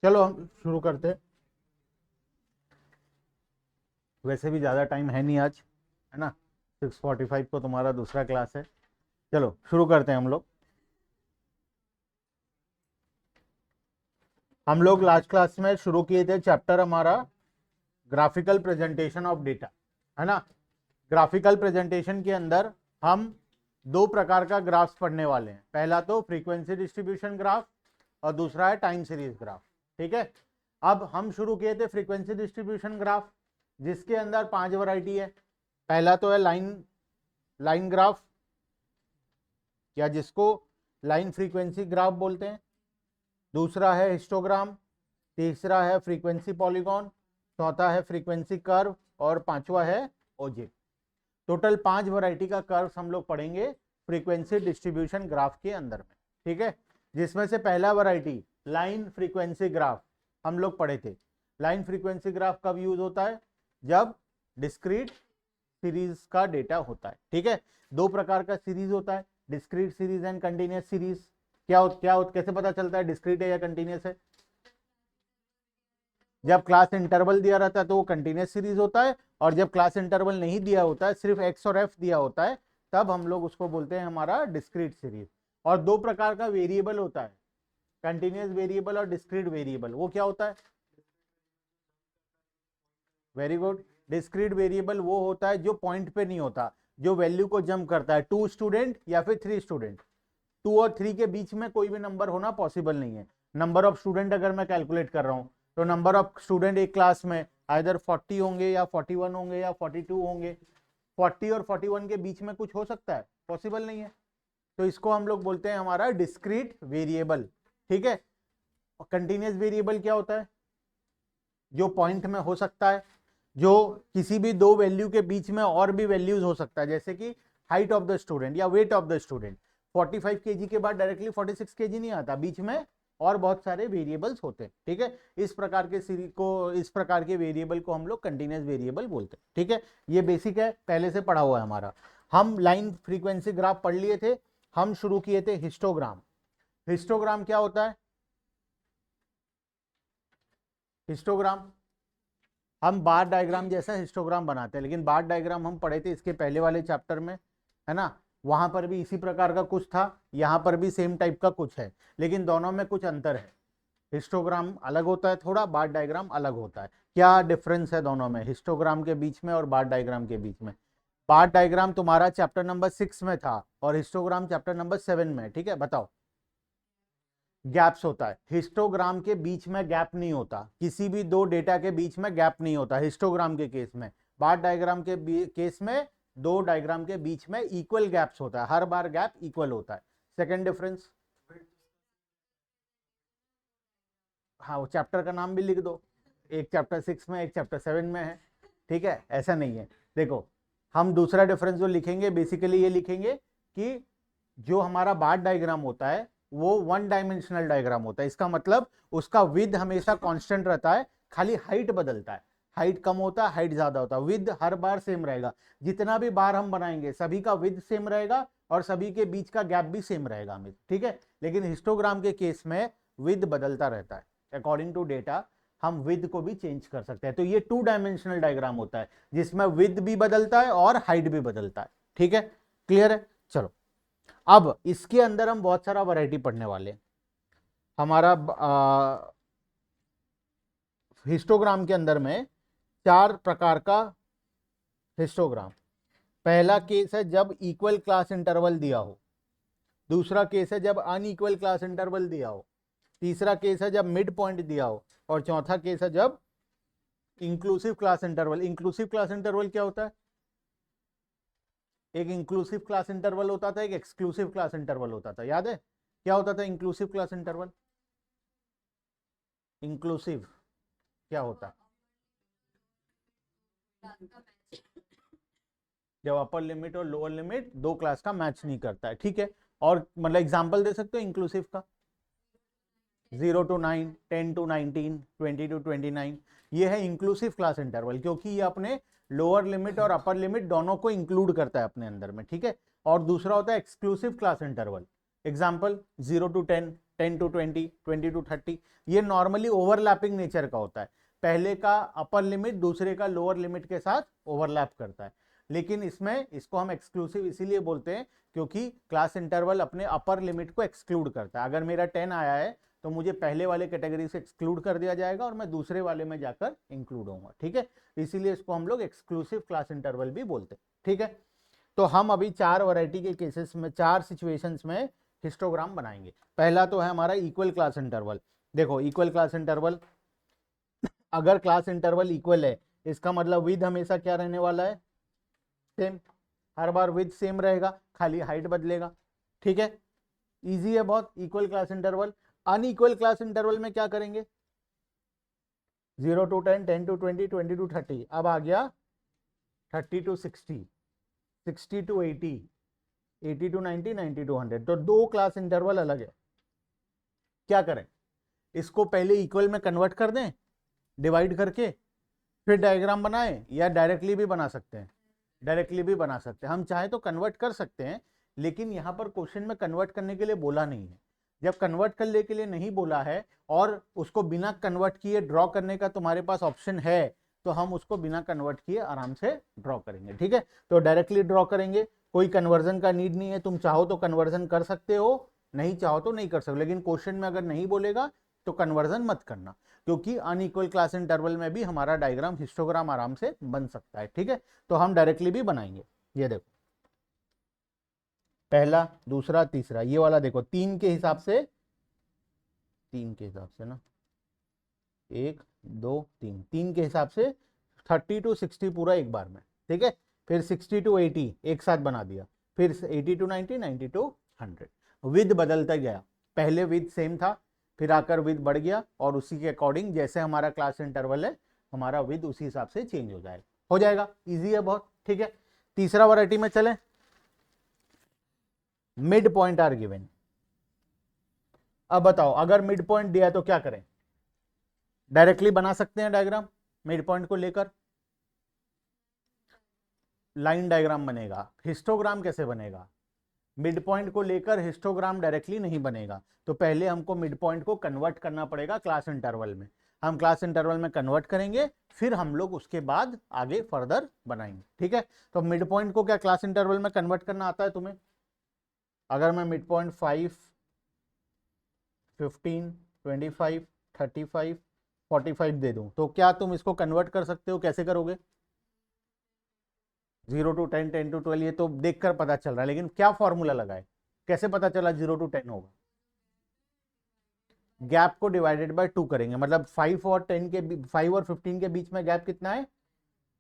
चलो हम शुरू करते हैं। वैसे भी ज़्यादा टाइम है नहीं आज, है ना। 6:45 को तुम्हारा दूसरा क्लास है। चलो शुरू करते हैं हम लोग। लास्ट क्लास में शुरू किए थे चैप्टर हमारा ग्राफिकल प्रेजेंटेशन ऑफ डेटा, है ना। ग्राफिकल प्रेजेंटेशन के अंदर हम दो प्रकार का ग्राफ्स पढ़ने वाले हैं। पहला तो फ्रीक्वेंसी डिस्ट्रीब्यूशन ग्राफ और दूसरा है टाइम सीरीज ग्राफ। ठीक है, अब हम शुरू किए थे फ्रीक्वेंसी डिस्ट्रीब्यूशन ग्राफ, जिसके अंदर 5 वैरायटी है। पहला तो है लाइन ग्राफ, या जिसको लाइन फ्रीक्वेंसी ग्राफ बोलते हैं। दूसरा है हिस्टोग्राम, तीसरा है फ्रीक्वेंसी पॉलीगॉन, चौथा है फ्रीक्वेंसी कर्व और पांचवा है ओजे। टोटल 5 वैरायटी का कर्व हम लोग पढ़ेंगे फ्रीक्वेंसी डिस्ट्रीब्यूशन ग्राफ के अंदर में। ठीक है, जिसमें से पहला वैरायटी लाइन फ्रीक्वेंसी ग्राफ हम लोग पढ़े थे। लाइन फ्रीक्वेंसी ग्राफ कब यूज होता है? जब डिस्क्रीट सीरीज का डेटा होता है। ठीक है, दो प्रकार का सीरीज होता है, discrete series and continuous series. कैसे पता चलता है डिस्क्रीट है या कंटिन्यूअस है? जब क्लास इंटरवल दिया रहता है तो वो कंटिन्यूअस सीरीज होता है, और जब क्लास इंटरवल नहीं दिया होता है, सिर्फ एक्स और एफ दिया होता है, तब हम लोग उसको बोलते हैं हमारा डिस्क्रीट सीरीज। और दो प्रकार का वेरिएबल होता है, कंटिन्यूअस वेरिएबल और डिस्क्रीट वेरिएबल। वो क्या होता है? Very good. डिस्क्रीट वेरिएबल वो होता है जो पॉइंट पे नहीं होता, जो वैल्यू को जंप करता है। 2 स्टूडेंट या फिर 3 स्टूडेंट, 2 और 3 के बीच में कोई भी नंबर होना पॉसिबल नहीं है। नंबर ऑफ स्टूडेंट अगर मैं कैलकुलेट कर रहा हूं, तो नंबर ऑफ स्टूडेंट एक क्लास में आइदर 40 होंगे या 41 होंगे या 42 होंगे। 40 और 41 के बीच में कुछ हो सकता है? पॉसिबल नहीं है। तो इसको हम लोग बोलते हैं हमारा डिस्क्रीट वेरिएबल। ठीक है, और कंटिन्यूअस वेरिएबल क्या होता है? जो पॉइंट में हो सकता है, जो किसी भी दो वैल्यू के बीच में और भी वैल्यूज हो सकता है, जैसे कि हाइट ऑफ द स्टूडेंट या weight of the student. 45 kg के बाद डायरेक्टली 46 kg नहीं आता, बीच में और बहुत सारे वेरिएबल्स होते हैं। ठीक है, इस प्रकार के वेरिएबल को हम लोग कंटिन्यूअस वेरिएबल बोलते हैं। ठीक है, ये बेसिक है, पहले से पढ़ा हुआ है हमारा। हम लाइन फ्रीक्वेंसी ग्राफ पढ़ लिए थे। हम शुरू किए थे हिस्टोग्राम। हिस्टोग्राम क्या होता है? हिस्टोग्राम हम बार डायग्राम जैसा हिस्टोग्राम बनाते हैं, लेकिन बार डायग्राम हम पढ़े थे इसके पहले वाले चैप्टर में, है ना। वहां पर भी इसी प्रकार का कुछ था, यहां पर भी सेम टाइप का कुछ है, लेकिन दोनों में कुछ अंतर है। हिस्टोग्राम अलग होता है थोड़ा, बार डायग्राम अलग होता है। क्या डिफरेंस है दोनों में, हिस्टोग्राम के बीच में और बार डायग्राम के बीच में? बार डायग्राम तुम्हारा चैप्टर नंबर 6 में था और हिस्टोग्राम चैप्टर नंबर 7 में। ठीक है, बताओ। गैप्स होता है, हिस्टोग्राम के बीच में गैप नहीं होता, किसी भी दो डेटा के बीच में गैप नहीं होता हिस्टोग्राम के केस में। बार डायग्राम के केस में दो डायग्राम के बीच में इक्वल गैप्स होता है, हर बार गैप इक्वल होता है। सेकंड डिफरेंस, हाँ वो चैप्टर का नाम भी लिख दो, एक चैप्टर 6 में एक चैप्टर 7 में है। ठीक है, ऐसा नहीं है। देखो, हम दूसरा डिफरेंस जो लिखेंगे बेसिकली ये लिखेंगे कि जो हमारा बार डायग्राम होता है वो 1 डायमेंशनल डायग्राम होता है। इसका मतलब उसका विद हमेशा कांस्टेंट रहता है, खाली हाइट बदलता है। हाइट कम होता है, हाइट ज्यादा होता है, विद हर बार सेम रहेगा। जितना भी बार हम बनाएंगे सभी का विद सेम रहेगा और सभी के बीच का गैप भी सेम रहेगा हमें। ठीक है, लेकिन हिस्टोग्राम के केस में विद बदलता रहता है अकॉर्डिंग टू डेटा। हम विद को भी चेंज कर सकते हैं। तो ये 2 डायमेंशनल डायग्राम होता है जिसमें विद भी बदलता है और हाइट भी बदलता है। ठीक है, क्लियर है? चलो, अब इसके अंदर हम बहुत सारा वैरायटी पढ़ने वाले हैं। हमारा हिस्टोग्राम के अंदर में 4 प्रकार का हिस्टोग्राम। पहला केस है जब इक्वल क्लास इंटरवल दिया हो, दूसरा केस है जब अनइक्वल क्लास इंटरवल दिया हो, तीसरा केस है जब मिड पॉइंट दिया हो, और चौथा केस है जब inclusive class interval. Inclusive class interval क्या होता है? एक इंक्लूसिव क्लास इंटरवल होता था, एक एक्सक्लूसिव क्लास इंटरवल होता था। याद है क्या होता था इंक्लूसिव क्लास इंटरवल? इंक्लूसिव क्या होता है? जब अपर लिमिट और लोअर लिमिट दो क्लास का मैच नहीं करता है। ठीक है, और मतलब एग्जांपल दे सकते हो इंक्लूसिव का? 0 to 9, 10 to 19, 20 to 29। ये है इंक्लूसिव क्लास इंटरवल, क्योंकि ये अपने लोअर लिमिट और अपर लिमिट दोनों को इंक्लूड करता है अपने अंदर में। ठीक है, और दूसरा होता है exclusive class interval. Example 0 to 10, 10 to 20, 20 to 30, ये नॉर्मली ओवरलैपिंग नेचर का होता है, पहले का अपर लिमिट दूसरे का लोअर लिमिट के साथ ओवरलैप करता है। लेकिन इसमें इसको हम एक्सक्लूसिव इसीलिए बोलते हैं क्योंकि क्लास इंटरवल अपने अपर लिमिट को एक्सक्लूड करता है। अगर मेरा 10 आया है तो मुझे पहले वाले कैटेगरी से एक्सक्लूड कर दिया जाएगा और मैं दूसरे वाले में जाकर इंक्लूड होऊंगा, ठीक है। इसीलिए इसको हम लोग एक्सक्लूसिव क्लास इंटरवल भी बोलते हैं, ठीक है। तो हम अभी 4 वैरायटी के केसेस में, 4 सिचुएशंस में हिस्टोग्राम बनाएंगे। पहला तो है हमारा इक्वल क्लास इंटरवल। देखो इक्वल क्लास इंटरवल, अगर क्लास इंटरवल इक्वल है इसका मतलब विद हमेशा क्या रहने वाला है, same. Her bar with same रहेगा, खाली हाइट बदलेगा, ठीक है। इजी है बहुत equal class interval. Unequal class interval में क्या करेंगे, 0 to 10, 10 to 20, 20 to 30, अब आ गया 30 to 60, 60 to 80, 80 to 90, 90 to 100। तो 2 क्लास इंटरवल अलग है। क्या करें, इसको पहले इक्वल में कन्वर्ट कर दें डिवाइड करके, फिर डायग्राम बनाएं, या डायरेक्टली भी बना सकते हैं, डायरेक्टली भी बना सकते हैं। हम चाहे तो कन्वर्ट कर सकते हैं, लेकिन यहाँ पर क्वेश्चन में कन्वर्ट करने के लिए बोला नहीं है। जब कन्वर्ट करने के लिए नहीं बोला है और उसको बिना कन्वर्ट किए ड्रॉ करने का तुम्हारे पास ऑप्शन है, तो हम उसको बिना कन्वर्ट किए आराम से ड्रॉ करेंगे, ठीक है। तो डायरेक्टली ड्रॉ करेंगे, कोई कन्वर्जन का नीड नहीं है। तुम चाहो तो कन्वर्जन कर सकते हो, नहीं चाहो तो नहीं कर सकते, लेकिन क्वेश्चन में अगर नहीं बोलेगा तो कन्वर्जन मत करना, क्योंकि अनइक्वल क्लास इंटरवल में भी हमारा डायग्राम हिस्टोग्राम आराम से बन सकता है, ठीक है। तो हम डायरेक्टली भी बनाएंगे। ये देखो पहला, दूसरा, तीसरा, ये वाला देखो 3 के हिसाब से, 3 के हिसाब से ना, 1 2 3, 3 के हिसाब से 30 to 60 पूरा एक बार में, ठीक है। फिर 60 to 80 एक साथ बना दिया, फिर 80 to 90, 90 to 100। विद बदलता गया, पहले विद सेम था, फिर आकर विद बढ़ गया, और उसी के अकॉर्डिंग जैसे हमारा क्लास इंटरवल है हमारा विद उसी हिसाब से चेंज हो जाएगा। इजी है बहुत, ठीक है। तीसरा वैरायटी में चलें, मिड पॉइंट आर गिवन। अब बताओ अगर मिड पॉइंट दिया तो क्या करें, डायरेक्टली बना सकते हैं डायग्राम, मिड पॉइंट को लेकर लाइन डायग्राम बनेगा। हिस्टोग्राम कैसे बनेगा, मिड पॉइंट को लेकर हिस्टोग्राम डायरेक्टली नहीं बनेगा, तो पहले हमको मिड पॉइंट को कन्वर्ट करना पड़ेगा क्लास इंटरवल में। हम क्लास इंटरवल में कन्वर्ट करेंगे, फिर हम लोग उसके बाद आगे फर्दर बनाएंगे, ठीक है। तो मिड पॉइंट को क्या क्लास इंटरवल में कन्वर्ट करना आता है तुम्हें? अगर मैं मिड पॉइंट 5, 15, 25, 35, 45 दे दूं, तो क्या तुम इसको कन्वर्ट कर सकते हो? कैसे करोगे? 0 to 10, 10 to 12, ये तो देखकर पता चल रहा है, लेकिन क्या फॉर्मूला लगाए, कैसे पता चला 0 to 10 होगा? गैप को डिवाइडेड बाय 2 करेंगे, मतलब 5 और 10 के 5 और 15 के बीच में गैप कितना है?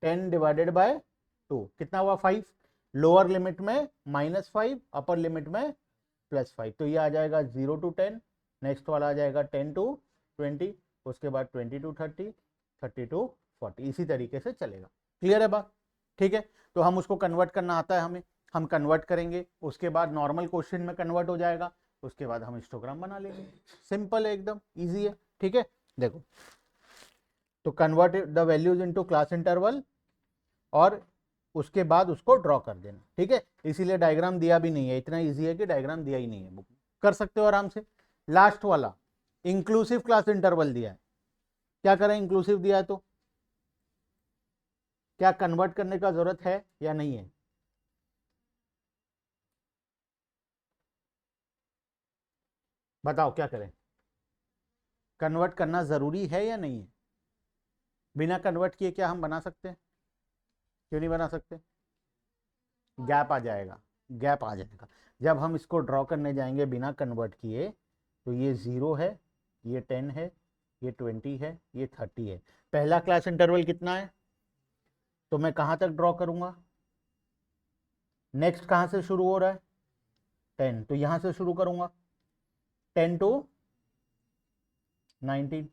10 डिवाइडेड बाय 2, कितना हुआ? 5। लोअर लिमिट में -5, अपर लिमिट में +5, तो ये आ जाएगा 0 to 10। नेक्स्ट वाला आ जाएगा 10 to 20, उसके बाद 20 to 30, 30 to 40, इसी तरीके से चलेगा। क्लियर है बात? ठीक है। तो हम उसको कन्वर्ट करना आता है हमें, हम कन्वर्ट करेंगे, उसके बाद नॉर्मल क्वेश्चन में कन्वर्ट हो जाएगा, उसके बाद हम हिस्टोग्राम बना लेंगे। सिंपल है, एकदम इजी है, ठीक है। देखो, तो convert the values into class interval और उसके बाद उसको ड्रॉ कर देना, ठीक है। इसीलिए डायग्राम दिया भी नहीं है, इतना इजी है कि डायग्राम दिया ही नहीं है, बुक कर सकते हो आराम से। लास्ट वाला इंक्लूसिव क्लास इंटरवल दिया है, क्या करें? इंक्लूसिव दिया है तो क्या कन्वर्ट करने का जरूरत है या नहीं है? बताओ क्या करें? कन्वर्ट करना जरूरी है या नहीं है? बिना कन्वर्ट किए क्या हम बना सकते हैं? क्यों नहीं बना सकते? गैप आ जाएगा, गैप आ जाएगा। जब हम इसको ड्रॉ करने जाएंगे बिना कन्वर्ट किए, तो ये 0 है, ये 10 है, ये 20 है, ये 30 है। पहला क्लास इंटरवल कितना है? तो मैं कहां तक ड्रॉ करूंगा? नेक्स्ट कहां से शुरू हो रहा है? 10, तो यहां से शुरू करूंगा 10 to 19।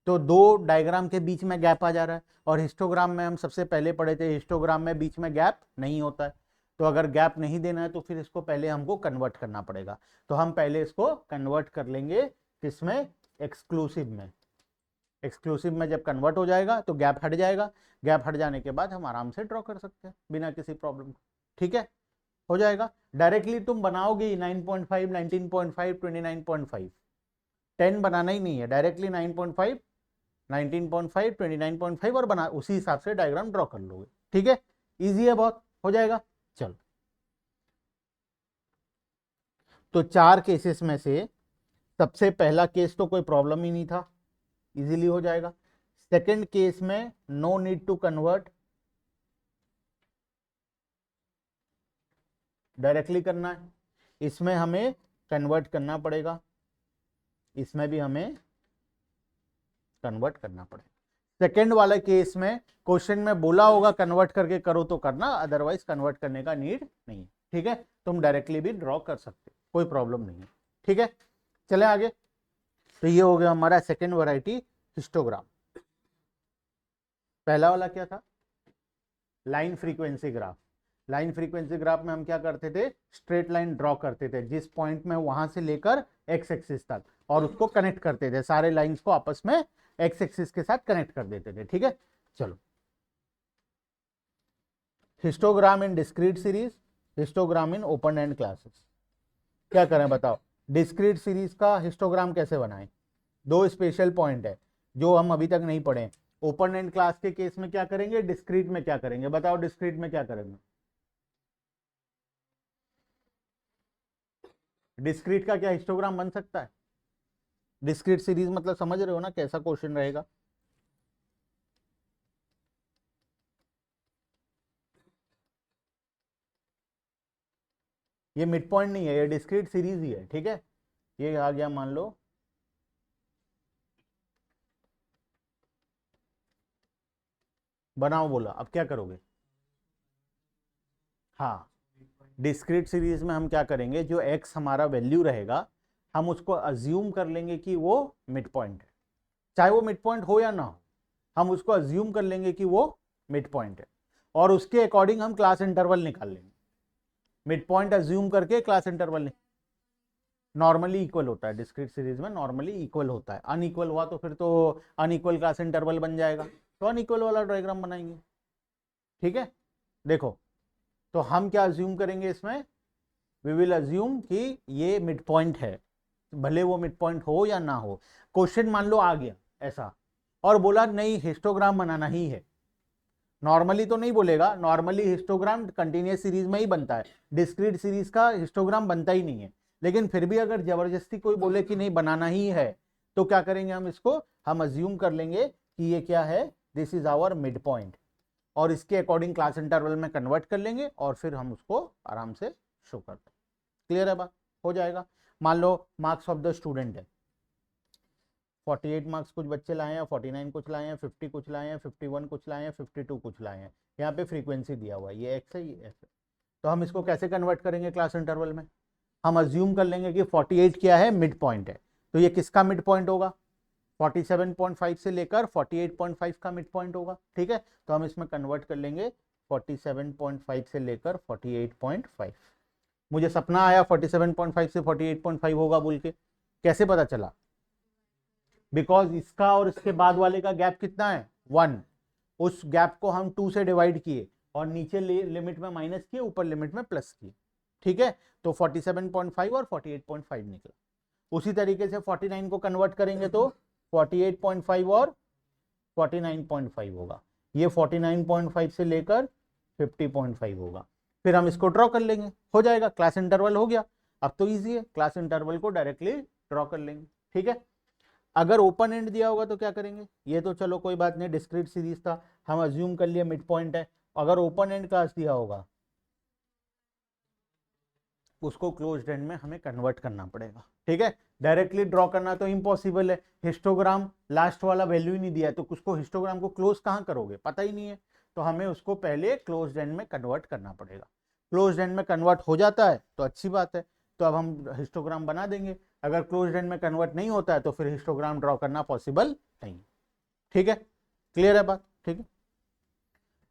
तो दो डायग्राम के बीच में गैप आ जा रहा है, और हिस्टोग्राम में हम सबसे पहले पढ़े थे, हिस्टोग्राम में बीच में गैप नहीं होता है। तो अगर गैप नहीं देना है तो फिर इसको पहले हमको कन्वर्ट करना पड़ेगा। तो हम पहले इसको कन्वर्ट कर लेंगे किसमें? एक्सक्लूसिव में। एक्सक्लूसिव में जब कन्वर्ट हो जाएगा तो गैप हट जाएगा, गैप हट जाने के बाद हम आराम से ड्रॉ कर सकते हैं बिना किसी प्रॉब्लम को, ठीक है। हो जाएगा। डायरेक्टली तुम बनाओगे 9.5, 19.5, 29.5, 10 बनाना ही नहीं है, डायरेक्टली 9.5, 19.5, 29.5 और बना उसी हिसाब से डायग्राम ड्रॉ कर लोगे। ठीक है, इजी है बहुत, हो जाएगा। चलो, तो 4 केसेस में से सबसे पहला केस तो कोई प्रॉब्लम ही नहीं था, इजीली हो जाएगा। सेकंड केस में no need to convert, directly करना है। इसमें हमें कन्वर्ट करना पड़ेगा, इसमें भी हमें कन्वर्ट करना पड़ेगा। सेकंड वाले केस में क्वेश्चन में बोला होगा कन्वर्ट करके करो तो करना, अदरवाइज कन्वर्ट करने का नीड नहीं है। ठीक है, तुम डायरेक्टली भी ड्रॉ कर सकते, कोई प्रॉब्लम नहीं है। ठीक है, चले आगे। तो ये हो गया हमारा सेकंड वैरायटी, हिस्टोग्राम। पहला वाला क्या था, line frequency graph. Line frequency graph में हम क्या करते थे, स्ट्रेट लाइन ड्रॉ करते थे जिस पॉइंट में वहां से लेकर एक्स एक्सिस तक, और उसको कनेक्ट करते थे, सारे लाइंस को आपस में एक्स एक्सिस के साथ कनेक्ट कर देते थे। ठीक है, चलो, histogram in discrete series, histogram in open and classes. क्या करें बताओ, डिस्क्रीट सीरीज का हिस्टोग्राम कैसे बनाएं? 2 स्पेशल पॉइंट है जो हम अभी तक नहीं पढ़े। ओपन एंड क्लास के केस में क्या करेंगे, डिस्क्रीट में क्या करेंगे बताओ, डिस्क्रीट में क्या करेंगे? डिस्क्रीट का क्या हिस्टोग्राम बन सकता है? डिस्क्रीट सीरीज मतलब समझ रहे हो ना कैसा क्वेश्चन रहेगा? ये मिड पॉइंट नहीं है, ये डिस्क्रीट सीरीज ही है। ठीक है, ये आ गया मान लो बनाओ, बोला, अब क्या करोगे? हाँ, डिस्क्रीट सीरीज में हम क्या करेंगे, जो x हमारा वैल्यू रहेगा हम उसको अज्यूम कर लेंगे कि वो मिड पॉइंट है, चाहे वो मिड पॉइंट हो या ना हो, हम उसको अज्यूम कर लेंगे कि वो मिड पॉइंट है, और उसके अकॉर्डिंग हम क्लास इंटरवल निकाल लेंगे। मिड पॉइंट अज्यूम करके क्लास इंटरवल नॉर्मली इक्वल होता है, डिस्क्रीट सीरीज में नॉर्मली इक्वल होता है। अनइक्वल हुआ तो फिर तो अनइक्वल क्लास इंटरवल बन जाएगा, तो अनइक्वल वाला डायग्राम बनाएंगे। ठीक है, देखो, तो हम क्या अज्यूम करेंगे इसमें, वी विल अज्यूम कि ये मिड पॉइंट है, भले वो मिड पॉइंट हो या ना हो। क्वेश्चन मान लो आ गया ऐसा और बोला नहीं हिस्टोग्राम बनाना ही है, नॉर्मली तो नहीं बोलेगा, नॉर्मली हिस्टोग्राम कंटिन्यूअस सीरीज में ही बनता है, डिस्क्रीट सीरीज का हिस्टोग्राम बनता ही नहीं है। लेकिन फिर भी अगर जबरदस्ती कोई बोले कि नहीं बनाना ही है, तो क्या करेंगे हम इसको, हम अज्यूम कर लेंगे कि ये क्या है, this is our mid point, और इसके अकॉर्डिंग क्लास इंटरवल में कन्वर्ट कर लेंगे और फिर हम उसको आराम से शो कर देंगे। क्लियर है बात, हो जाएगा। मान लो मार्क्स ऑफ द स्टूडेंट है 48 मार्क्स, कुछ बच्चे लाए हैं 49 कुछ लाए हैं, 50 कुछ लाए हैं, 51 कुछ लाए हैं, 52 कुछ लाए हैं। यहाँ पे फ्रीक्वेंसी दिया हुआ है, ये एक्स है, ये एफ है। तो हम इसको कैसे कन्वर्ट करेंगे क्लास इंटरवल में, हम अज्यूम कर लेंगे कि 48 क्या है, मिड पॉइंट है, तो ये किसका मिड पॉइंट होगा, 47.5 से लेकर 48.5 का मिड पॉइंट होगा। ठीक है, तो हम इसमें कन्वर्ट कर लेंगे 47.5 से लेकर 48.5। मुझे सपना आया 47.5 से 48.5 होगा बोल के, कैसे पता चला? बिकॉज इसका और इसके बाद वाले का गैप कितना है, 1, उस गैप को हम 2 से डिवाइड किए और नीचे लिमिट में माइनस किए, ऊपर लिमिट में प्लस किए। ठीक है, तो 47.5 और 48.5 निकला। उसी तरीके से 49 को कन्वर्ट करेंगे तो 48.5 और 49.5 होगा, ये 49.5 से लेकर 50.5 होगा। फिर हम इसको ड्रॉ कर लेंगे, हो जाएगा, क्लास इंटरवल हो गया। अब तो इजी है, क्लास इंटरवल को डायरेक्टली ड्रॉ कर लेंगे। ठीक है, अगर ओपन एंड दिया होगा तो क्या करेंगे, ये तो चलो कोई बात नहीं, डिस्क्रीट सीरीज था, हम अज्यूम कर लिए मिड पॉइंट है। अगर ओपन एंड क्लास दिया होगा उसको क्लोज्ड एंड में हमें कन्वर्ट करना पड़ेगा। ठीक है, डायरेक्टली ड्रॉ करना तो इम्पॉसिबल है, हिस्टोग्राम लास्ट वाला वैल्यू ही नहीं दिया है, तो उसको हिस्टोग्राम को क्लोज कहाँ करोगे, पता ही नहीं है, तो हमें उसको पहले क्लोज्ड एंड में कन्वर्ट करना पड़ेगा। क्लोज्ड एंड में कन्वर्ट हो जाता है तो अच्छी बात है, तो अब हम हिस्टोग्राम बना देंगे। अगर क्लोज्ड एंड में कन्वर्ट नहीं होता है तो फिर हिस्टोग्राम ड्रॉ करना पॉसिबल नहीं। ठीक है, क्लियर है बात? ठीक है,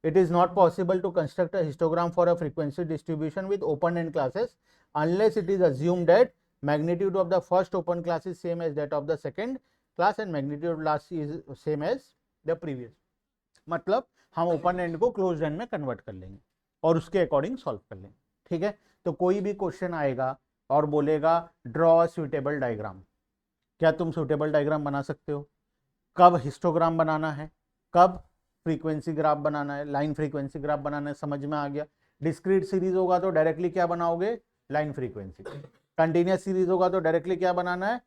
it is not possible to construct a histogram for a frequency distribution with open end classes unless it is assumed that magnitude of the first open class is same as that of the second class and magnitude of last is same as the previous। मतलब हम open and को closed end में convert कर लेंगे और उसके according solve कर लेंगे। ठीक है, तो कोई भी क्वेश्चन आएगा और बोलेगा ड्रॉ सुटेबल डायग्राम, क्या तुम सुटेबल डायग्राम बना सकते हो? कब हिस्टोग्राम बनाना है, कब फ्रीक्वेंसी ग्राफ बनाना है, लाइन फ्रीक्वेंसी ग्राफ बनाना है, समझ में आ गया। डिस्क्रीट सीरीज होगा तो डायरेक्टली क्या बनाओगे, लाइन फ्रीक्वेंसी। कंटिन्यूस सीरीज होगा तो डायरेक्टली क्या बनाना है,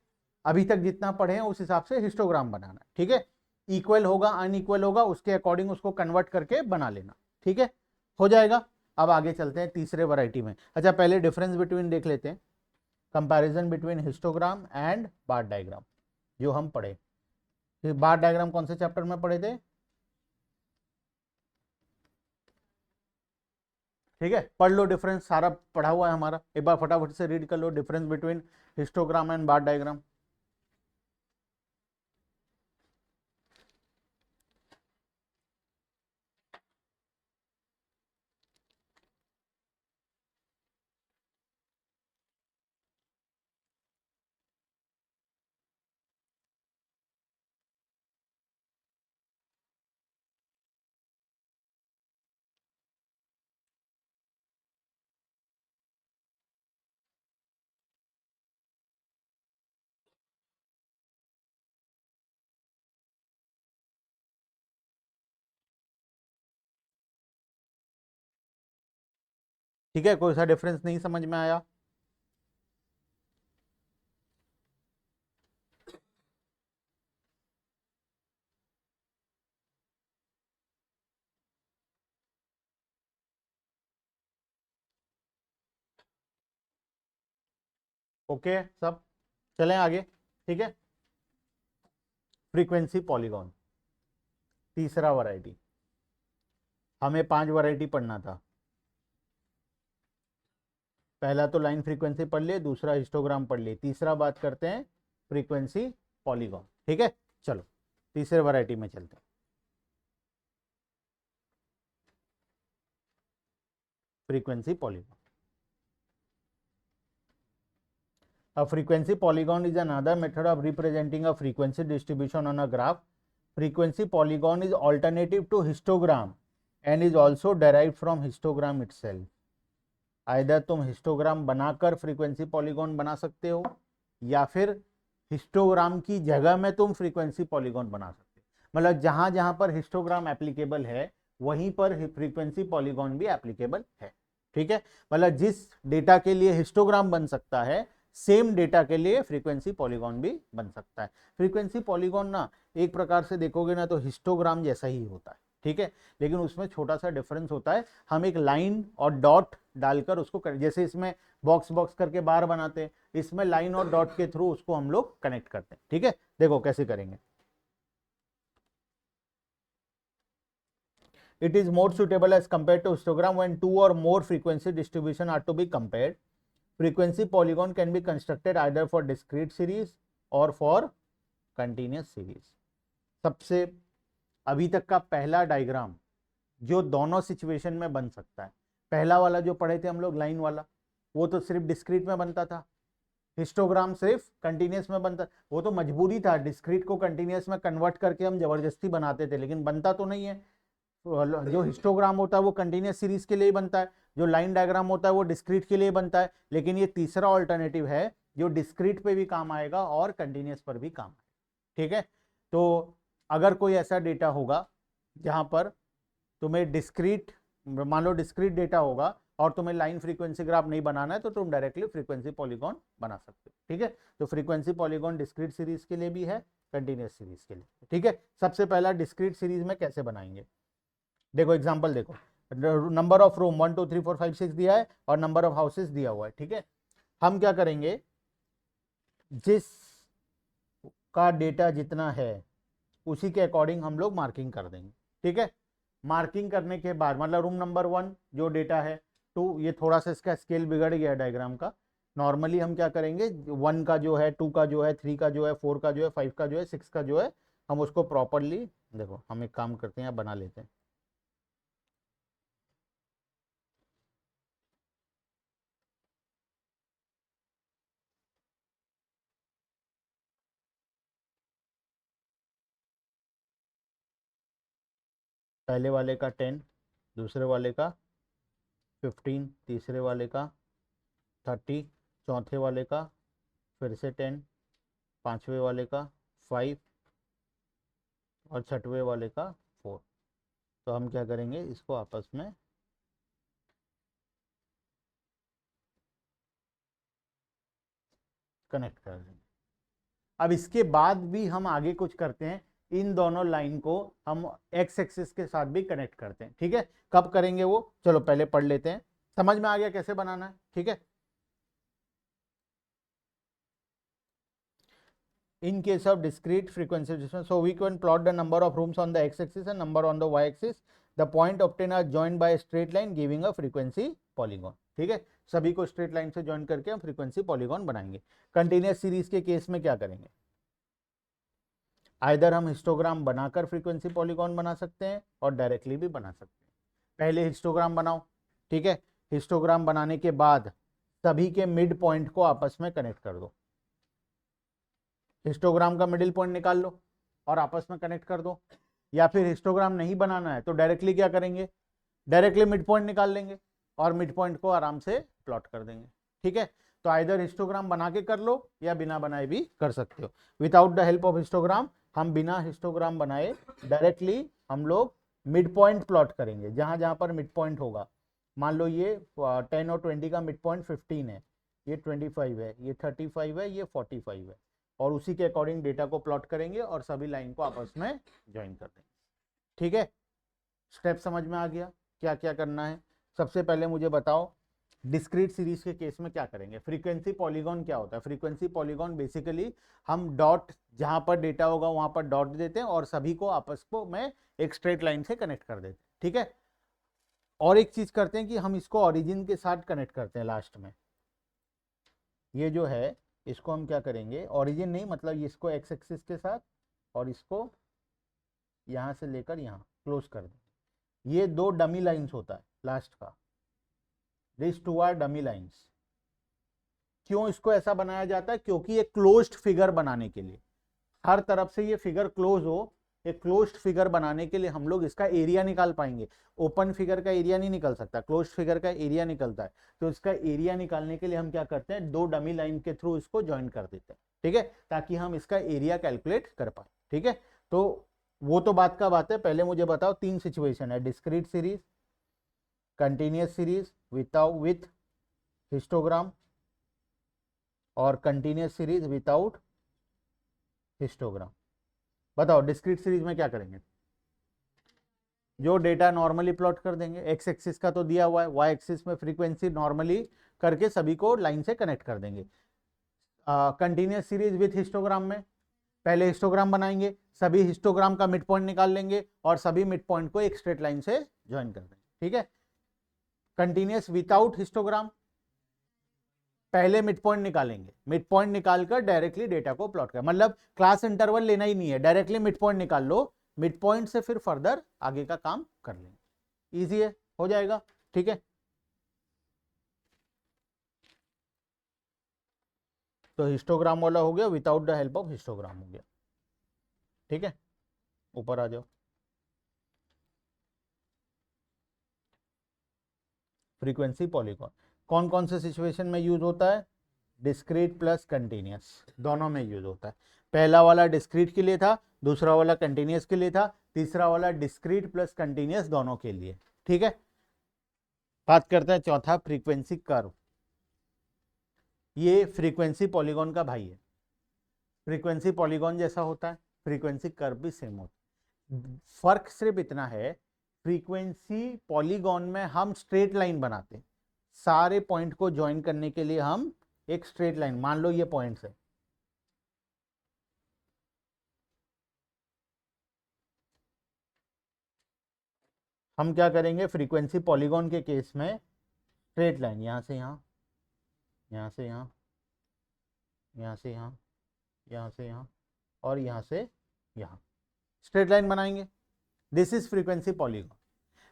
अभी तक जितना पढ़े हैं उस हिसाब से हिस्टोग्राम बनाना है, ठीक है। इक्वल होगा अनइक्वल होगा उसके अकॉर्डिंग उसको कन्वर्ट करके बना लेना, ठीक है, हो जाएगा। अब आगे चलते हैं तीसरे वैरायटी में। अच्छा, पहले डिफरेंस बिटवीन देख लेते हैं, comparison between histogram and bar diagram जो हम पढ़े। फिर बार डायग्राम कौन से चैप्टर में पढ़े थे? ठीक है, पढ़ लो, डिफरेंस सारा पढ़ा हुआ है हमारा, एक बार फटाफट से रीड कर लो, difference between histogram and bar diagram. ठीक है, कोई सा डिफरेंस नहीं समझ में आया? ओके सब, चलें आगे, ठीक है। फ्रीक्वेंसी पॉलीगॉन, तीसरा वैरायटी। हमें 5 वैरायटी पढ़ना था। पहला तो लाइन फ्रीक्वेंसी पढ़ लिए, दूसरा हिस्टोग्राम पढ़ लिए, तीसरा बात करते हैं फ्रीक्वेंसी पॉलीगॉन, ठीक है। चलो तीसरे वैरायटी में चलते हैं, frequency polygon. A frequency polygon is another method of representing a frequency distribution on a graph. Frequency polygon is alternative to histogram and is also derived from histogram itself. Either तुम histogram बनाकर frequency polygon बना सकते हो या फिर histogram की जगह में तुम फ्रीक्वेंसी पॉलीगॉन बना सकते हो। मतलब जहां जहां पर हिस्टोग्राम एप्लीकेबल है वहीं पर फ्रीक्वेंसी पॉलीगॉन भी एप्लीकेबल है, ठीक है। मतलब जिस डेटा के लिए हिस्टोग्राम बन सकता है सेम डेटा के लिए फ्रीक्वेंसी पॉलीगॉन भी बन सकता है। फ्रीक्वेंसी पॉलीगॉन ना एक प्रकार से देखोगे ना तो हिस्टोग्राम जैसा ही होता है, ठीक है, लेकिन उसमें छोटा सा डिफरेंस होता है। हम एक लाइन और डॉट डालकर उसको जैसे इसमें बॉक्स बॉक्स करके बार बनाते हैं, इसमें लाइन और डॉट के थ्रू उसको हम लोग कनेक्ट करते हैं, ठीक है। देखो कैसे करेंगे। It is more suitable as compared to histogram when two or more frequency distribution are to be compared. Frequency polygon can be constructed either for discrete series or for continuous series. सबसे अभी तक का पहला diagram जो दोनों situation में बन सकता है, पहला वाला जो पढ़े थे हम लोग लाइन वाला, वो तो सिर्फ डिस्क्रीट में बनता था। हिस्टोग्राम सिर्फ कंटिन्यूस में बनता, वो तो मजबूरी था, डिस्क्रीट को कंटिन्यूस में कन्वर्ट करके हम जबरदस्ती बनाते थे, लेकिन बनता तो नहीं है। जो हिस्टोग्राम होता है वो कंटिन्यूस सीरीज के लिए बनता है, जो लाइन डायग्राम होता है वो डिस्क्रीट के लिए बनता है। लेकिन ये तीसरा ऑल्टरनेटिव है जो डिस्क्रीट पे भी काम आएगा और कंटिन्यूस पर भी काम आएगा, ठीक है। तो अगर कोई ऐसा डेटा होगा जहां पर तुम्हें डिस्क्रीट, मान लो डिस्क्रीट डेटा होगा और तुम्हें लाइन फ्रीक्वेंसी ग्राफ नहीं बनाना है तो तुम डायरेक्टली फ्रीक्वेंसी पॉलीगॉन बना सकते हो, ठीक है। तो फ्रीक्वेंसी पॉलीगॉन डिस्क्रीट सीरीज के लिए भी है, कंटिन्यूस सीरीज के लिए, ठीक है। सबसे पहला डिस्क्रीट सीरीज में कैसे बनाएंगे, देखो एग्जांपल देखो, नंबर ऑफ रूम 1 2 3 4 5 6 दिया है और नंबर ऑफ हाउसेस दिया हुआ है, ठीक है। हम क्या करेंगे, जिस का डेटा जितना है उसी के अकॉर्डिंग हम लोग मार्किंग कर देंगे, ठीक है। मार्किंग करने के बाद मतलब रूम नंबर 1 जो डेटा है 2, ये थोड़ा सा इसका स्केल बिगड़ गया डायग्राम का। नॉर्मली हम क्या करेंगे, 1 का जो है, 2 का जो है, 3 का जो है, 4 का जो है, 5 का जो है, 6 का जो है, हम उसको प्रॉपरली, देखो हम एक काम करते हैं बना लेते हैं। पहले वाले का 10, दूसरे वाले का 15 तीसरे वाले का, 30 चौथे वाले का, फिर से 10 पांचवे वाले का, 5 और छठवें वाले का 4। तो हम क्या करेंगे, इसको आपस में कनेक्ट कर देंगे। अब इसके बाद भी हम आगे कुछ करते हैं, इन दोनों लाइन को हम एक्स एक्सिस के साथ भी कनेक्ट करते हैं। ठीक है, कब करेंगे वो, चलो पहले पढ़ लेते हैं, समझ में आ गया कैसे बनाना है। ठीक है, in case of discrete frequency distribution, so we can plot the number of rooms on the x-axis and number on the y-axis. The point obtained are joined by a straight line giving a frequency polygon. ठीक है, सभी को straight line से join करके हम frequency polygon बनाएंगे। Continuous series के case में क्या करेंगे, आइदर हम हिस्टोग्राम बनाकर फ्रीक्वेंसी पॉलीगॉन बना सकते हैं और डायरेक्टली भी बना सकते हैं। पहले हिस्टोग्राम बनाओ। ठीक है, हिस्टोग्राम बनाने के बाद सभी के मिड पॉइंट को आपस में कनेक्ट कर दो। हिस्टोग्राम का मिडिल पॉइंट निकाल लो और आपस में कनेक्ट कर दो। या फिर हिस्टोग्राम नहीं बनाना है तो डायरेक्टली क्या करेंगे, डायरेक्टली मिड पॉइंट निकाल लेंगे और मिड पॉइंट को आराम से प्लॉट कर देंगे। ठीक है, तो आइदर हिस्टोग्राम बना के कर लो या बिना बनाए भी कर सकते हो। Without the help of histogram, हम बिना हिस्टोग्राम बनाए डायरेक्टली हम लोग मिड पॉइंट प्लॉट करेंगे। जहां जहां पर मिड पॉइंट होगा, मान लो ये 10 और 20 का मिड पॉइंट 15 है, ये 25 है, ये 35 है, ये 45 है, और उसी के अकॉर्डिंग डेटा को प्लॉट करेंगे और सभी लाइन को आपस में ज्वाइन कर देंगे। ठीक है, स्टेप समझ में आ गया क्या क्या करना है। सबसे पहले मुझे बताओ, डिस्क्रीट सीरीज के केस में क्या करेंगे। फ्रीक्वेंसी पॉलीगॉन क्या होता है, फ्रीक्वेंसी पॉलीगॉन बेसिकली हम डॉट, जहां पर डेटा होगा वहां पर डॉट देते हैं और सभी को आपस को में एक स्ट्रेट लाइन से कनेक्ट कर देते हैं। ठीक है, और एक चीज करते हैं कि हम इसको ओरिजिन के साथ कनेक्ट करते हैं लास्ट में। ये जो है इसको हम क्या करेंगे, ओरिजिन नहीं मतलब इसको एक्स एक्सिस के साथ और इसको यहां से लेकर यहां क्लोज कर दें। ये दो डमी लाइंस होता है लास्ट का, this two are dummy lines. क्यों इसको ऐसा बनाया जाता है, क्योंकि ये क्लोज्ड फिगर बनाने के लिए, हर तरफ से ये फिगर क्लोज हो, एक क्लोज्ड फिगर बनाने के लिए हम लोग इसका एरिया निकाल पाएंगे। ओपन फिगर का एरिया नहीं निकल सकता, क्लोज्ड फिगर का एरिया निकलता है। तो इसका एरिया निकालने के लिए हम क्या करते हैं, दो डमी लाइन के थ्रू इसको ज्वाइन कर देते हैं। ठीक है, ताकि हम इसका एरिया कैलकुलेट कर पाए। ठीक है, तो वो तो बात का बात है। पहले मुझे बताओ, तीन सिचुएशन है, discrete series, continuous series with histogram और कंटिन्यूअस सीरीज विदाउट हिस्टोग्राम। बताओ डिस्क्रीट सीरीज में क्या करेंगे, जो डेटा नॉर्मली प्लॉट कर देंगे। एक्स एक्सिस का तो दिया हुआ है, वाई एक्सिस में फ्रीक्वेंसी नॉर्मली करके सभी को लाइन से कनेक्ट कर देंगे। कंटिन्यूअस सीरीज विथ हिस्टोग्राम में पहले हिस्टोग्राम बनाएंगे, सभी हिस्टोग्राम का मिड पॉइंट निकाल लेंगे और सभी मिड पॉइंट को एक स्ट्रेट लाइन से ज्वाइन कर देंगे। ठीक है, कंटिन्यूअस विदाउट हिस्टोग्राम, पहले मिड पॉइंट निकालेंगे, मिड पॉइंट निकालकर डायरेक्टली डेटा को प्लॉट कर, मतलब क्लास इंटरवल लेना ही नहीं है, डायरेक्टली मिड पॉइंट निकाल लो, मिड पॉइंट से फिर फर्दर आगे का काम कर लेंगे। इजी है, हो जाएगा। ठीक है, तो हिस्टोग्राम वाला हो गया, without the help of histogram हो गया। ठीक है, ऊपर आ जाओ। फ्रीक्वेंसी पॉलीगॉन कौन कौन से सिचुएशन में यूज होता है, डिस्क्रीट प्लस कंटिन्यूअस दोनों में यूज होता है। पहला वाला डिस्क्रीट के लिए था, दूसरा वाला कंटिन्यूअस के लिए था, तीसरा वाला डिस्क्रीट प्लस कंटिन्यूअस दोनों के लिए। ठीक है, बात करते हैं चौथा, फ्रीक्वेंसी कर्व। ये फ्रीक्वेंसी पॉलीगॉन का भाई है, फ्रीक्वेंसी पॉलीगॉन जैसा होता है, फ्रीक्वेंसी कर्व भी सेम होता है। फर्क सिर्फ इतना है, फ्रीक्वेंसी पॉलीगॉन में हम स्ट्रेट लाइन बनाते हैं, सारे पॉइंट को ज्वाइन करने के लिए हम एक स्ट्रेट लाइन, मान लो ये पॉइंट्स है, हम क्या करेंगे फ्रीक्वेंसी पॉलीगॉन के केस में, स्ट्रेट लाइन यहां से यहां, यहां से यहां, यहां से यहां, यहां से यहां और यहां से यहां, स्ट्रेट लाइन बनाएंगे। This is frequency polygon.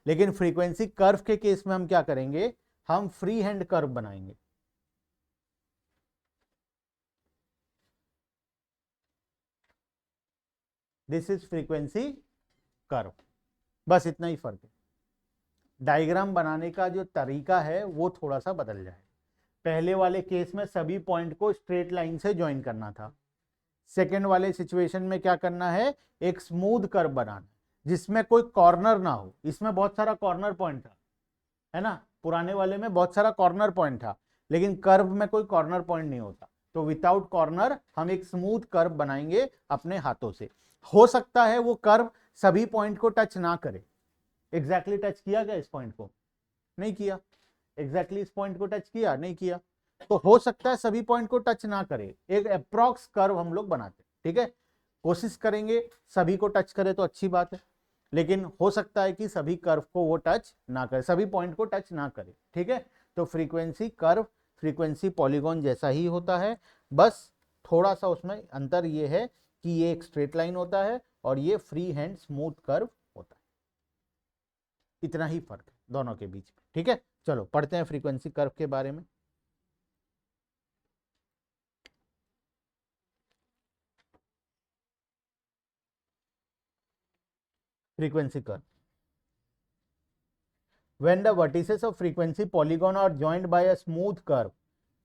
लेकिन फ्रीक्वेंसी कर्व के केस में हम क्या करेंगे, हम फ्री हैंड कर्व बनाएंगे। दिस इज फ्रीक्वेंसी कर्व, बस इतना ही फर्क है। डायग्राम बनाने का जो तरीका है वो थोड़ा सा बदल जाए। पहले वाले केस में सभी पॉइंट को स्ट्रेट लाइन से ज्वाइन करना था। सेकेंड वाले सिचुएशन में क्या करना है, एक स्मूथ कर्व बनाना जिसमें कोई कॉर्नर ना हो। इसमें बहुत सारा कॉर्नर पॉइंट था, है ना, पुराने वाले में बहुत सारा कॉर्नर पॉइंट था, लेकिन कर्व में कोई कॉर्नर पॉइंट नहीं होता। तो विदाउट कॉर्नर हम एक स्मूथ कर्व बनाएंगे अपने हाथों से। हो सकता है वो कर्व सभी पॉइंट को टच ना करे। एग्जैक्टली टच किया गया इस पॉइंट को? नहीं किया। एग्जैक्टली इस पॉइंट को टच किया? नहीं किया। तो हो सकता है सभी पॉइंट को टच ना करे, एक अप्रॉक्स कर्व हम लोग बनाते हैं, ठीक है। कोशिश करेंगे सभी को टच करे तो अच्छी बात है, लेकिन हो सकता है कि सभी कर्व को वो टच ना करे, सभी पॉइंट को टच ना करे, ठीक है। तो फ्रीक्वेंसी कर्व फ्रीक्वेंसी पॉलीगॉन जैसा ही होता है, बस थोड़ा सा उसमें अंतर ये है कि ये एक स्ट्रेट लाइन होता है और ये फ्री हैंड स्मूथ कर्व होता है। इतना ही फर्क है दोनों के बीच में, ठीक है। चलो पढ़ते हैं फ्रीक्वेंसी कर्व के बारे में। Frequency curve, when the vertices of frequency polygon are joined by a smooth curve,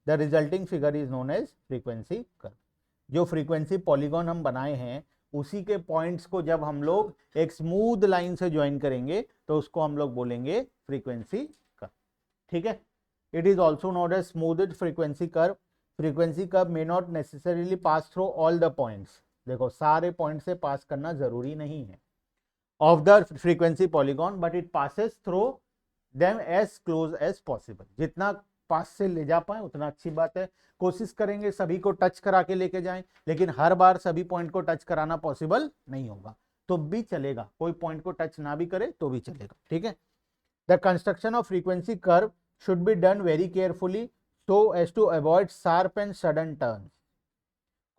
the resulting figure is known as frequency curve। जो फ्रीक्वेंसी पॉलीगॉन हम बनाए हैं उसी के पॉइंट्स को जब हम लोग एक स्मूथ लाइन से ज्वाइन करेंगे तो उसको हम लोग बोलेंगे फ्रीक्वेंसी कर्व, ठीक है। It is also known as smoothed frequency curve. Frequency curve may not necessarily pass through all the points. देखो सारे पॉइंट से पास करना जरूरी नहीं है of the frequency polygon, but it passes through them as close as possible. जितना पास से ले जा पाए उतना अच्छी बात है। कोशिश करेंगे सभी को टच करा के लेके जाएं, लेकिन हर बार सभी पॉइंट को टच कराना पॉसिबल नहीं होगा, तो भी चलेगा, कोई पॉइंट को टच ना भी करे तो भी चलेगा, ठीक है। The construction of frequency curve should be done very carefully so as to avoid sharp and sudden turn.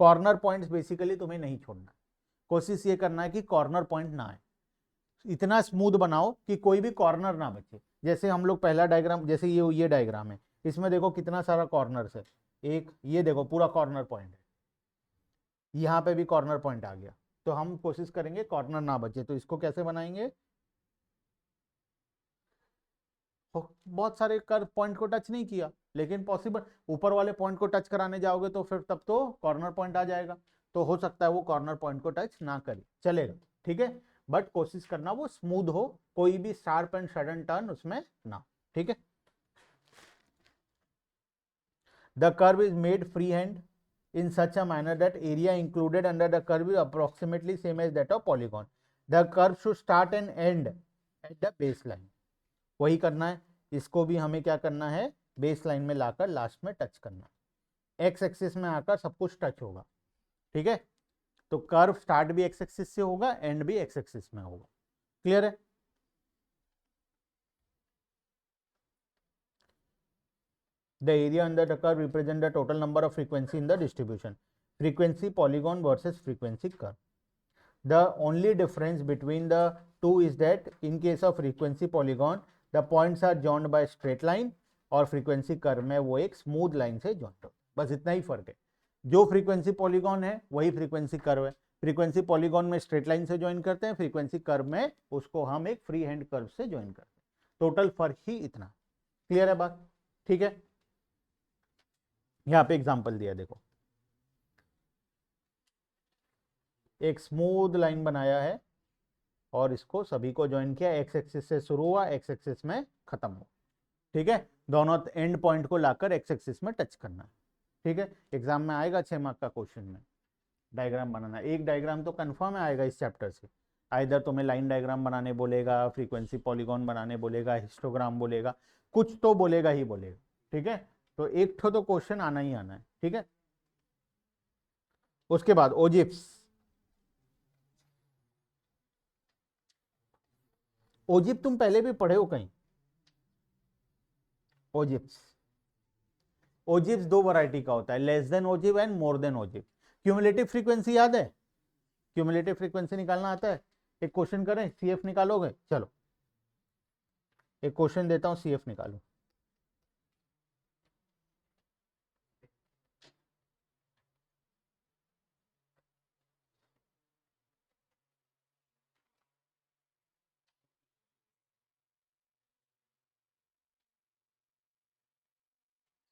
Corner points basically तुम्हें नहीं छोड़ना, कोशिश ये करना है कि कॉर्नर पॉइंट ना आए। इतना स्मूथ बनाओ कि कोई भी कॉर्नर ना बचे। जैसे हम लोग पहला डायग्राम, जैसे ये डायग्राम है, इसमें देखो कितना सारा कॉर्नर है। एक ये देखो पूरा कॉर्नर पॉइंट है, यहाँ पे भी कॉर्नर पॉइंट आ गया। तो हम कोशिश करेंगे कॉर्नर ना बचे। तो इसको कैसे बनाएंगे, बहुत सारे कर पॉइंट को टच नहीं किया, लेकिन पॉसिबल ऊपर वाले पॉइंट को टच कराने जाओगे तो फिर तब तो कॉर्नर पॉइंट आ जाएगा। तो हो सकता है वो कॉर्नर पॉइंट को टच ना करे, चलेगा, ठीक है। बट कोशिश करना वो स्मूथ हो, कोई भी शार्प एंड सडन टर्न उसमें ना, ठीक है। The curve is made free hand in such a manner that area included under the curve is approximately same as that of polygon. The curve should start and end at the baseline। वही करना है, इसको भी हमें क्या करना है, base line में लाकर लास्ट में टच करना है। एक्स एक्सिस में आकर सब कुछ टच होगा, ठीक है। तो कर्व स्टार्ट भी एक्स एक्सिस से होगा, एंड भी एक्स एक्सिस में होगा। क्लियर है? The area under the curve represent the total number of frequency in the distribution. Frequency polygon versus frequency curve. The only difference between the two is that in case of frequency polygon, the points are joined by straight line, और frequency curve में वो एक smooth line से joined हो। बस इतना ही फर्क है। जो frequency polygon है वही frequency curve है। frequency polygon में straight line से join करते हैं, frequency curve में उसको हम एक free hand curve से join करते हैं। टोटल फर्क ही इतना। क्लियर है बात? ठीक है। यहाँ पे एग्जाम्पल दिया देखो, एक स्मूथ लाइन बनाया है और इसको सभी को ज्वाइन किया, एक्स एक्सिस से शुरू हुआ, एक्स एक्सिस में खत्म हुआ, ठीक है। दोनों एंड पॉइंट को लाकर एक्स एक्सिस में टच करना है, ठीक है। एग्जाम में आएगा 6 मार्क का क्वेश्चन में डायग्राम बनाना। एक डायग्राम तो कंफर्म आएगा इस चैप्टर से, आइदर तुम्हें लाइन डायग्राम बनाने बोलेगा, फ्रीक्वेंसी पॉलीगॉन बनाने बोलेगा, हिस्टोग्राम बोलेगा, कुछ तो बोलेगा ही बोलेगा, ठीक है। तो एक तो क्वेश्चन आना ही आना है, ठीक है। उसके बाद ओजिप्स। ओजिप तुम पहले भी पढ़े हो कहीं? ओजिप्स, ओजिप्स दो वैरायटी का होता है, less than ओजिप and more than ओजिप। Cumulative frequency याद है? क्यूमुलेटिव फ्रीक्वेंसी निकालना आता है? एक क्वेश्चन करें, सीएफ निकालोगे? चलो एक क्वेश्चन देता हूं, सीएफ निकालो।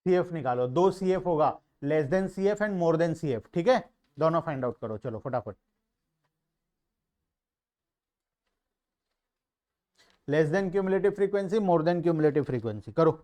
CF निकालो, 2 CF होगा, less than CF and more than CF, ठीक है, दोनों फाइंड आउट करो, चलो फटाफट। Less than cumulative frequency, more than cumulative frequency, करो।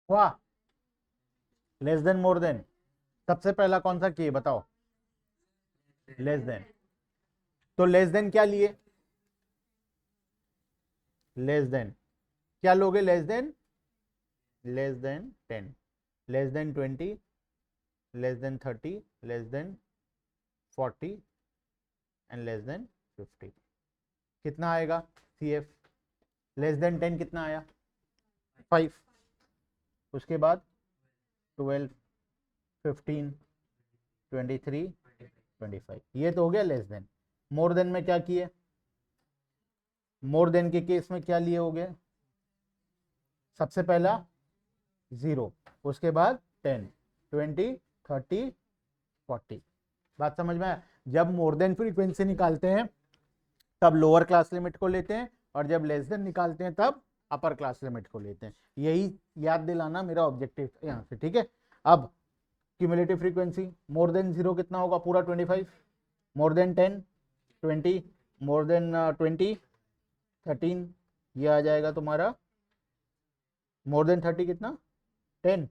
वाह, लेस देन मोर देन, सबसे पहला कौन सा किए बताओ, लेस देन। तो लेस देन क्या लिए, लेस देन क्या लोगे, less than 10, less than 20, less than 30, less than 40 and less than 50। कितना आएगा CF, लेस देन 10 कितना आया 5, उसके बाद 12, 15, 23, 25, ये तो हो गया लेस देन। मोर देन में क्या किए, मोर देन के केस में क्या लिए हो गए, सबसे पहला 0, उसके बाद 10, 20, 30, 40। बात समझ में आया। जब मोर देन फ्रीक्वेंसी निकालते हैं तब लोअर क्लास लिमिट को लेते हैं, और जब लेस देन निकालते हैं तब अपर क्लास लिमिट को लेते हैं। यही याद दिलाना मेरा ऑब्जेक्टिव यहाँ से, ठीक है। अब क्यूमुलेटिव फ्रीक्वेंसी, मोर देन 0 कितना होगा, पूरा 25, मोर देन 10, 20, मोर देन 20, 13, ये आ जाएगा तुम्हारा, मोर देन 30 कितना 10,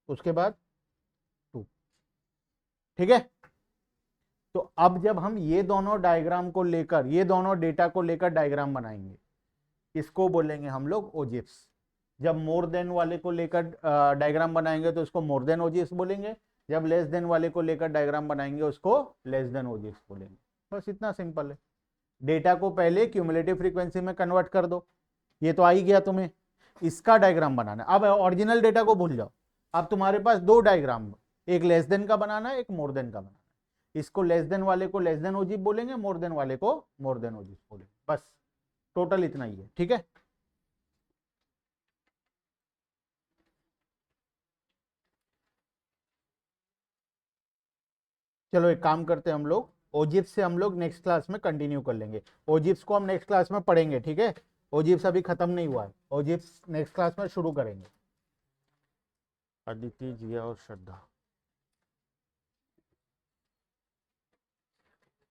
उसके बाद 2, ठीक है। तो अब जब हम ये दोनों डायग्राम को लेकर, ये दोनों डेटा को लेकर डायग्राम बनाएंगे, इसको बोलेंगे हम लोग ओजिप्स। जब मोर देन वाले को लेकर डायग्राम बनाएंगे तो इसको मोर देन ओजिप्स बोलेंगे, जब लेस देन वाले को लेकर डायग्राम बनाएंगे उसको लेस देन ओजिप्स बोलेंगे। बस इतना सिंपल है। डेटा को पहले क्यूमुलेटिव फ्रीक्वेंसी में कन्वर्ट कर दो, ये तो आ ही गया तुम्हें, इसका डायग्राम बनाना। अब ओरिजिनल डेटा को भूल जाओ, अब तुम्हारे पास दो डायग्राम, एक लेस देन का बनाना है, एक मोर देन का बनाना है। इसको लेस देन वाले को लेस देन ओजिप बोलेंगे, मोर देन वाले को मोर देन ओजिप बोलेंगे। बस टोटल इतना ही है, ठीक है। चलो एक काम करते हैं हम लोग, ओजिप्स से हम लोग नेक्स्ट क्लास में कंटिन्यू कर लेंगे। ओजिप्स को हम नेक्स्ट क्लास में पढ़ेंगे, ठीक है। ओजिप्स अभी खत्म नहीं हुआ है, ओजिप्स नेक्स्ट क्लास में शुरू करेंगे। अदिति, जिया और श्रद्धा।